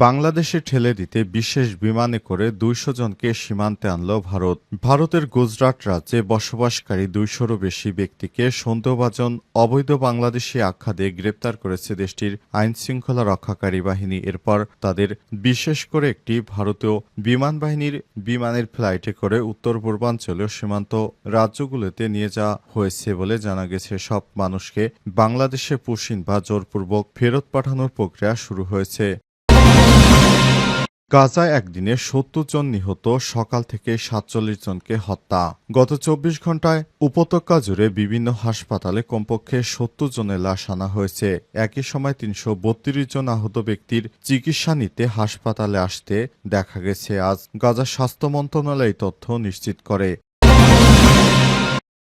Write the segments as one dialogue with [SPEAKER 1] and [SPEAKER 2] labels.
[SPEAKER 1] বাংলাদেশে ঠেলে দিতে বিশেষ বিমানে করে ২০০ জনকে সীমান্তে আনল ভারত। ভারতের গুজরাট রাজ্যে বসবাসকারী ২০০রও বেশি ব্যক্তিকে সন্দেহভাজন অবৈধ বাংলাদেশি আখ্যা দিয়ে গ্রেপ্তার করেছে দেশটির আইনশৃঙ্খলা রক্ষাকারী বাহিনী। এরপর তাদের বিশেষ করে একটি ভারতীয় বিমান বাহিনীর বিমানের ফ্লাইটে করে উত্তর পূর্বাঞ্চলীয় সীমান্ত রাজ্যগুলোতে নিয়ে যাওয়া হয়েছে বলে জানা গেছে। সব মানুষকে বাংলাদেশে পুশিন বা জোরপূর্বক ফেরত পাঠানোর প্রক্রিয়া শুরু হয়েছে। গাজায় একদিনে ৭০ জন নিহত, সকাল থেকে ৪৭ জনকে হত্যা। গত ২৪ ঘণ্টায় উপত্যকা জুড়ে বিভিন্ন হাসপাতালে কমপক্ষে ৭০ জনের লাশ আনা হয়েছে। একই সময় ৩৩২ জন আহত ব্যক্তির চিকিৎসা নিতে হাসপাতালে আসতে দেখা গেছে। আজ গাজা স্বাস্থ্য মন্ত্রণালয় এই তথ্য নিশ্চিত করে।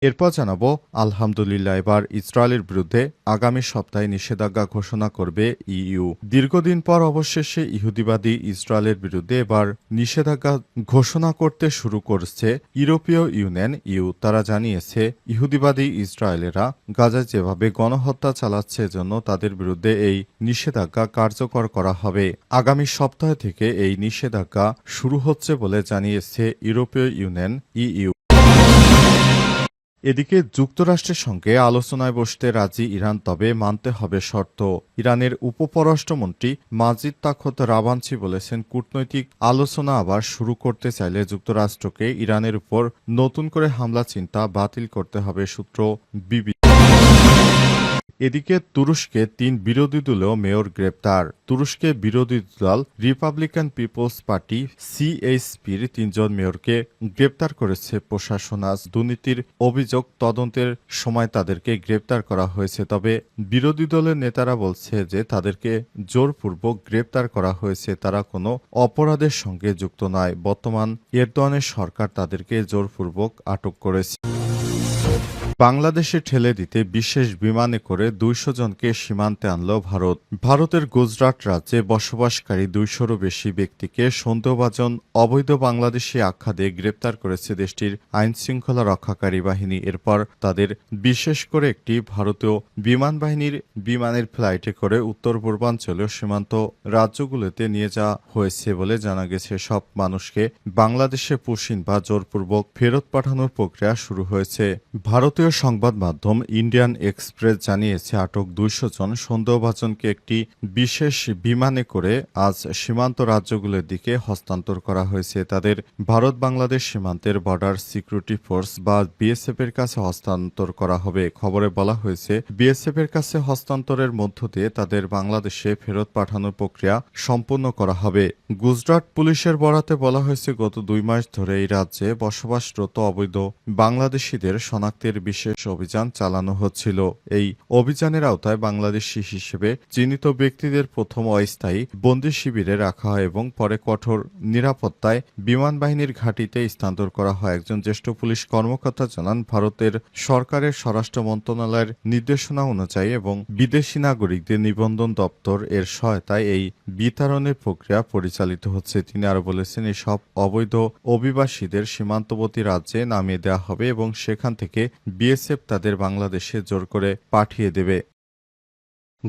[SPEAKER 1] এরপর জানাবো আলহামদুলিল্লাহ, এবার ইসরায়েলের বিরুদ্ধে আগামী সপ্তাহে নিষেধাজ্ঞা ঘোষণা করবে ইইউ। দীর্ঘদিন পর অবশেষে ইহুদিবাদী ইসরায়েলের বিরুদ্ধে এবার নিষেধাজ্ঞা ঘোষণা করতে শুরু করছে ইউরোপীয় ইউনিয়ন ইউ। তারা জানিয়েছে ইহুদিবাদী ইসরায়েলেরা গাজায় যেভাবে গণহত্যা চালাচ্ছে, এজন্য তাদের বিরুদ্ধে এই নিষেধাজ্ঞা কার্যকর করা হবে। আগামী সপ্তাহ থেকে এই নিষেধাজ্ঞা শুরু হচ্ছে বলে জানিয়েছে ইউরোপীয় ইউনিয়ন ইইউ। এদিকে যুক্তরাষ্ট্রের সঙ্গে আলোচনায় বসতে রাজি ইরান, তবে মানতে হবে শর্ত। ইরানের উপপররাষ্ট্রমন্ত্রী মাজিদ তাখত রাভানচি বলেছেন, কূটনৈতিক আলোচনা আবার শুরু করতে চাইলে যুক্তরাষ্ট্রকে ইরানের উপর নতুন করে হামলা চিন্তা বাতিল করতে হবে, সূত্র বিবিসি। এদিকে তুরস্কে ৩ বিরোধী দলীয় মেয়র গ্রেপ্তার। তুরস্কে বিরোধী দল রিপাবলিকান পিপলস পার্টি সিএইচপির ৩ জন মেয়রকে গ্রেপ্তার করেছে প্রশাসন। আজ দুর্নীতির অভিযোগ তদন্তের সময় তাদেরকে গ্রেপ্তার করা হয়েছে। তবে বিরোধী দলের নেতারা বলছে যে তাদেরকে জোরপূর্বক গ্রেপ্তার করা হয়েছে, তারা কোনো অপরাধের সঙ্গে যুক্ত নয়। বর্তমান এরদোয়ানের সরকার তাদেরকে জোরপূর্বক আটক করেছে। বাংলাদেশে ঠেলে দিতে বিশেষ বিমানে করে ২০০ জনকে সীমান্তে আনল ভারত। ভারতের গুজরাট রাজ্যে বসবাসকারী ২০০রও বেশি ব্যক্তিকে সন্দেহভাজন অবৈধ বাংলাদেশি আখ্যা দিয়ে গ্রেপ্তার করেছে দেশটির আইনশৃঙ্খলা রক্ষাকারী বাহিনী। এরপর তাদের বিশেষ করে একটি ভারতীয় বিমান বাহিনীর বিমানের ফ্লাইটে করে উত্তর পূর্বাঞ্চলীয় সীমান্ত রাজ্যগুলোতে নিয়ে যাওয়া হয়েছে বলে জানা গেছে। সব মানুষকে বাংলাদেশে পুশিন বা জোরপূর্বক ফেরত পাঠানোর প্রক্রিয়া শুরু হয়েছে। ভারতীয় সংবাদ মাধ্যম ইন্ডিয়ান এক্সপ্রেস জানিয়েছে, আটক ২০০ জন সন্দেহভাজনকে একটি বিশেষ বিমানে করে আজ সীমান্ত রাজ্যগুলোর দিকে হস্তান্তর করা হয়েছে। তাদের ভারত বাংলাদেশ সীমান্তের বর্ডার সিকিউরিটি ফোর্স বা বিএসএফ এর কাছে হস্তান্তর করা হবে। খবরে বলা হয়েছে, বিএসএফ এর কাছে হস্তান্তরের মধ্য দিয়ে তাদের বাংলাদেশে ফেরত পাঠানোর প্রক্রিয়া সম্পন্ন করা হবে। গুজরাট পুলিশের বরাতে বলা হয়েছে, গত ২ মাস ধরে এই রাজ্যে বসবাসরত অবৈধ বাংলাদেশিদের শনাক্তের বিশেষ অভিযান চালানো হচ্ছিল। এই অভিযানের আওতায় বাংলাদেশি হিসেবে চিহ্নিত ব্যক্তিদের প্রথম অস্থায়ী বন্দি শিবিরে রাখা হয় এবং পরে কঠোর নিরাপত্তায় বিমান বাহিনীর ঘাঁটিতে স্থানান্তর করা হয়। একজন জ্যেষ্ঠ পুলিশ কর্মকর্তা জানান, ভারতের সরকারের স্বরাষ্ট্র মন্ত্রণালয়ের নির্দেশনা অনুযায়ী এবং বিদেশি নাগরিকদের নিবন্ধন দপ্তর এর সহায়তায় এই বিতাড়নের প্রক্রিয়া পরিচালিত হচ্ছে। তিনি আরও বলেছেন, এই সব অবৈধ অভিবাসীদের সীমান্তবর্তী রাজ্যে নামিয়ে দেওয়া হবে এবং সেখান থেকে বিএসএফ তাদের বাংলাদেশে জোর করে পাঠিয়ে দেবে।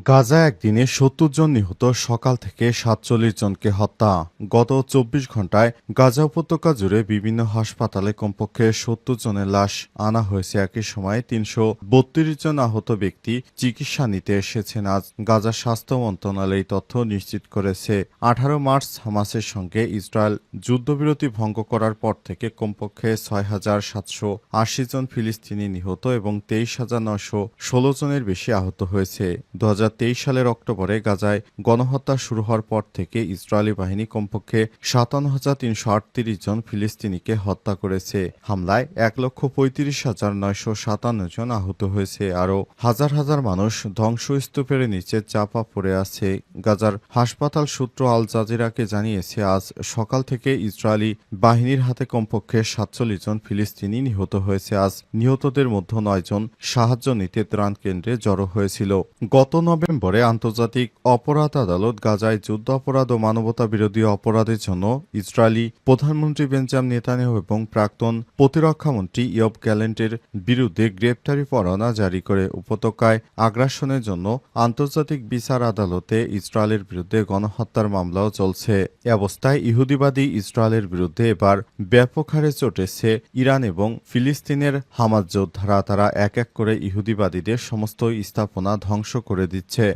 [SPEAKER 1] গাজায় একদিনে ৭০ জন নিহত, সকাল থেকে ৪৭ জনকে হত্যা। গত ২৪ ঘণ্টায় গাজা উপত্যকা জুড়ে বিভিন্ন হাসপাতালে কমপক্ষে ৭০ জনের লাশ আনা হয়েছে। একই সময় ৩৩২ জন আহত ব্যক্তি চিকিৎসা নিতে এসেছেন। আজ গাজা স্বাস্থ্য মন্ত্রণালয় এই তথ্য নিশ্চিত করেছে। ১৮ মার্চ হামাসের সঙ্গে ইসরায়েল যুদ্ধবিরতি ভঙ্গ করার পর থেকে কমপক্ষে ৬,৭৮০ জন ফিলিস্তিনি নিহত এবং ২৩,৯১৬ জনের বেশি আহত হয়েছে। ২০২৩ সালের অক্টোবরে গাজায় গণহত্যা শুরু হওয়ার পর থেকে ইসরায়েলি বাহিনী কমপক্ষে ৫৭,৩৩৮ জন ফিলিস্তিনিকে হত্যা করেছে। হামলায় ১,৩৫,৯৫৭ জন আহত হয়েছে। আরও হাজার হাজার মানুষ ধ্বংসস্তূপের নিচে চাপা পড়ে আছে। গাজার হাসপাতাল সূত্র আল জাজিরাকে জানিয়েছে, আজ সকাল থেকে ইসরায়েলি বাহিনীর হাতে কমপক্ষে ৪৭ জন ফিলিস্তিনি নিহত হয়েছে। আজ নিহতদের মধ্যে ৯ জন সাহায্য নিতে ত্রাণ কেন্দ্রে জড়ো হয়েছিল। গত ৯ নভেম্বরে আন্তর্জাতিক অপরাধ আদালত গাজায় যুদ্ধ অপরাধ ও মানবতা বিরোধী অপরাধের জন্য ইসরায়েলি প্রধানমন্ত্রী বেঞ্জামিন নেতানিয়াহু এবং প্রাক্তন প্রতিরক্ষামন্ত্রী ইয়োব গ্যালেন্টের বিরুদ্ধে গ্রেপ্তারি পরোয়ানা জারি করে উপত্যকায় আগ্রাসনের জন্য আন্তর্জাতিক বিচার আদালতে ইসরায়েলের বিরুদ্ধে গণহত্যার মামলাও চলছে। এ অবস্থায় ইহুদিবাদী ইসরায়েলের বিরুদ্ধে এবার ব্যাপক হারে চটেছে ইরান এবং ফিলিস্তিনের হামাস যোদ্ধারা। তারা এক এক করে ইহুদিবাদীদের সমস্ত স্থাপনা ধ্বংস করে দিচ্ছে।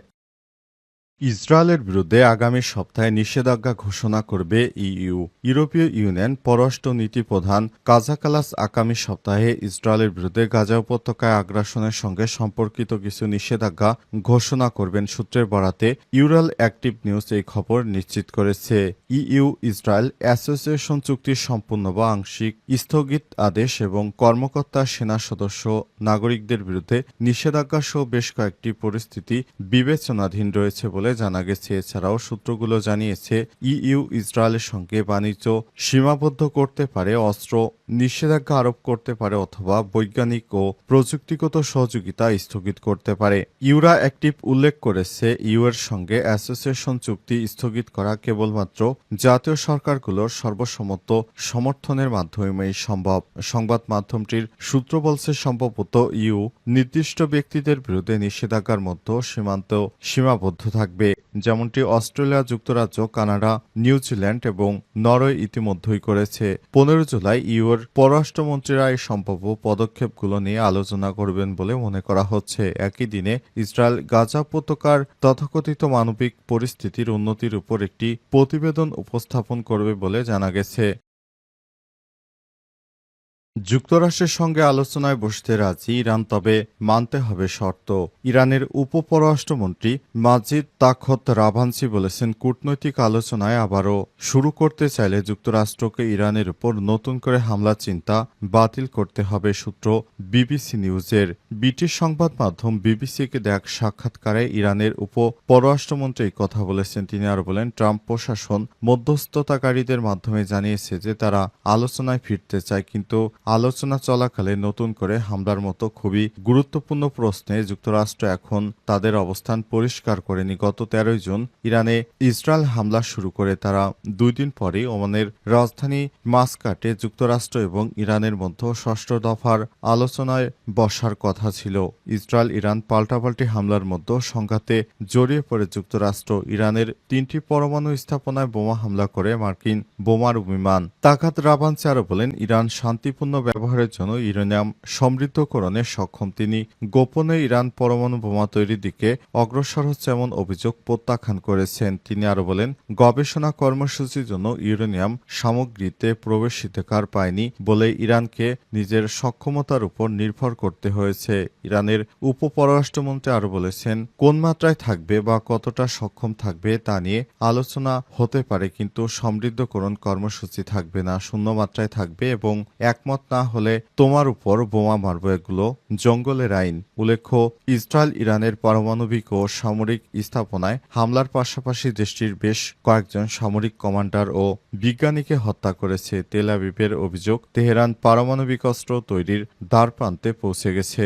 [SPEAKER 1] ইসরায়েলের বিরুদ্ধে আগামী সপ্তাহে নিষেধাজ্ঞা ঘোষণা করবে ইইউ। ইউরোপীয় ইউনিয়ন পররাষ্ট্র নীতি প্রধান কাজা কালাস আগামী সপ্তাহে ইসরায়েলের বিরুদ্ধে গাজা উপত্যকায় আগ্রাসনের সঙ্গে সম্পর্কিত কিছু নিষেধাজ্ঞা ঘোষণা করবেন সূত্রের বরাতে ইউরাল অ্যাক্টিভ নিউজ এই খবর নিশ্চিত করেছে। ইইউ ইসরায়েল অ্যাসোসিয়েশন চুক্তির সম্পূর্ণ বা আংশিক স্থগিত আদেশ এবং কর্মকর্তা সেনা সদস্য নাগরিকদের বিরুদ্ধে নিষেধাজ্ঞা সহ বেশ কয়েকটি পরিস্থিতি বিবেচনাধীন রয়েছে বলে জানা গেছে। এছাড়াও সূত্রগুলো জানিয়েছে ইইউ ইসরায়েলের সঙ্গে বাণিজ্য সীমাবদ্ধ করতে পারে, অস্ত্র নিষেধাজ্ঞা আরোপ করতে পারে অথবা বৈজ্ঞানিক ও প্রযুক্তিগত সহযোগিতা স্থগিত করতে পারে। ইউরা অ্যাক্টিভ উল্লেখ করেছে ইইউ এর সঙ্গে অ্যাসোসিয়েশন চুক্তি স্থগিত করা কেবলমাত্র জাতীয় সরকারগুলোর সর্বসম্মত সমর্থনের মাধ্যমেই সম্ভব। সংবাদ মাধ্যমটির সূত্র বলছে সম্ভবত ইইউ নির্দিষ্ট ব্যক্তিদের বিরুদ্ধে নিষেধাজ্ঞার মধ্যে সীমাবদ্ধ থাকবে, যেমনটি অস্ট্রেলিয়া, যুক্তরাজ্য, কানাডা, নিউজিল্যান্ড এবং নরওয়ে ইতিমধ্যেই করেছে। 15 জুলাই ইইউর পররাষ্ট্রমন্ত্রীরা এই সম্ভাব্য পদক্ষেপগুলো নিয়ে আলোচনা করবেন বলে মনে করা হচ্ছে। একই দিনে ইসরায়েল গাজা উপত্যকার তথাকথিত মানবিক পরিস্থিতির উন্নতির উপর একটি প্রতিবেদন উপস্থাপন করবে বলে জানা গেছে। যুক্তরাষ্ট্রের সঙ্গে আলোচনায় বসতে রাজি ইরান, তবে মানতে হবে শর্ত। ইরানের উপপররাষ্ট্রমন্ত্রী মাজিদ তাখত রাভানসি বলেছেন, কূটনৈতিক আলোচনায় আবারও শুরু করতে চাইলে যুক্তরাষ্ট্রকে ইরানের উপর নতুন করে হামলার চিন্তা বাতিল করতে হবে। সূত্র বিবিসি নিউজের। ব্রিটিশ সংবাদ মাধ্যম বিবিসিকে দেয়া সাক্ষাৎকারে ইরানের উপপররাষ্ট্রমন্ত্রী এই কথা বলেছেন। তিনি আরও বলেন, ট্রাম্প প্রশাসন মধ্যস্থতাকারীদের মাধ্যমে জানিয়েছে যে তারা আলোচনায় ফিরতে চায়, কিন্তু আলোচনা চলাকালে নতুন করে হামলার মতো খুবই গুরুত্বপূর্ণ প্রশ্নে যুক্তরাষ্ট্র এখন তাদের অবস্থান পরিষ্কার করেনি। গত 13 জুন ইরানে ইসরায়েল হামলা শুরু করে তারা 2 দিন পরেই ওমানের রাজধানী মাসকাটে যুক্তরাষ্ট্র এবং ইরানের মধ্যে 6ষ্ঠ দফার আলোচনায় বসার কথা ছিল। ইসরায়েল ইরান পাল্টাপাল্টি হামলার মধ্যে সংঘাতে জড়িয়ে পড়ে যুক্তরাষ্ট্র। ইরানের 3টি পরমাণু স্থাপনায় বোমা হামলা করে মার্কিন বোমারু বিমান। তাকাত রাভানসি আরও বলেন, ইরান শান্তিপূর্ণ ব্যবহারের জন্য ইউরেনিয়াম সমৃদ্ধকরণে সক্ষম। তিনি গোপনে ইরান পরমাণু বোমা তৈরির দিকে অগ্রসর হচ্ছে এমন অভিযোগ প্রত্যাখ্যান করেছেন। তিনি আরও বলেন, গবেষণা কর্মসূচির জন্য ইউরেনিয়াম সামগ্রীতে প্রবেশাধিকার পায়নি বলে ইরানকে নিজের সক্ষমতার উপর নির্ভর করতে হয়েছে। ইরানের উপপররাষ্ট্রমন্ত্রী আরও বলেছেন, কোন মাত্রায় থাকবে বা কতটা সক্ষম থাকবে তা নিয়ে আলোচনা হতে পারে, কিন্তু সমৃদ্ধকরণ কর্মসূচি থাকবে না, শূন্য মাত্রায় থাকবে এবং একমত না হলে তোমার উপর বোমা মারব, এগুলো জঙ্গলের আইন। উল্লেখ্য, ইসরায়েল ইরানের পারমাণবিক ও সামরিক স্থাপনায় হামলার পাশাপাশি দেশটির বেশ কয়েকজন সামরিক কমান্ডার ও বিজ্ঞানীকে হত্যা করেছে। তেল আবিবের অভিযোগ, তেহরান পারমাণবিক অস্ত্র তৈরির দ্বারপ্রান্তে পৌঁছে গেছে।